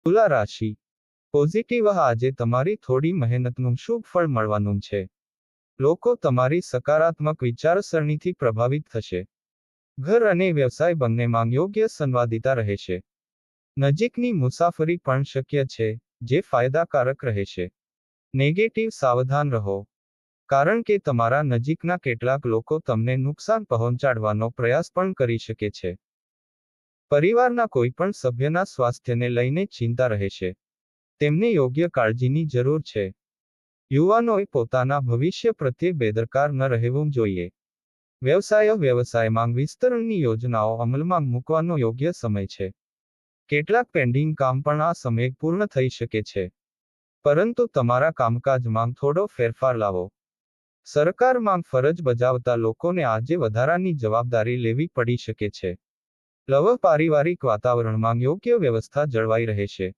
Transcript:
તુલા રાશિ પોઝિટિવ આજે તમારી થોડી મહેનતનું શુભ ફળ મળવાનું છે. લોકો તમારી સકારાત્મક વિચારસરણીથી પ્રભાવિત થશે. ઘર અને વ્યવસાય બંનેમાં યોગ્ય સંવાદિતા રહેશે. નજીકની મુસાફરી પણ શક્ય છે, જે ફાયદાકારક રહેશે. નેગેટિવ સાવધાન રહો, કારણ કે તમારા નજીકના કેટલાક લોકો તમને નુકસાન પહોંચાડવાનો પ્રયાસ પણ કરી શકે છે. પરિવારના કોઈ પણ સભ્યના સ્વાસ્થ્યને લઈને ચિંતા રહેશે. તેમને યોગ્ય કાળજીની જરૂર છે. યુવાનોએ પોતાના ભવિષ્ય પ્રત્યે બેદરકાર ન રહેવું જોઈએ. વ્યવસાયમાં વિસ્તરણની યોજનાઓ અમલમાં મૂકવાનો યોગ્ય સમય છે. કેટલાક પેન્ડિંગ કામ પણ આ સમયે પૂર્ણ થઈ શકે છે. પરંતુ તમારા કામકાજમાં થોડો ફેરફાર લાવો. સરકારમાં ફરજ બજાવતા લોકોને આજે વધારાની જવાબદારી લેવી પડી શકે છે. પારિવારિક વાતાવરણમાં યોગ્ય વ્યવસ્થા જળવાઈ રહેશે.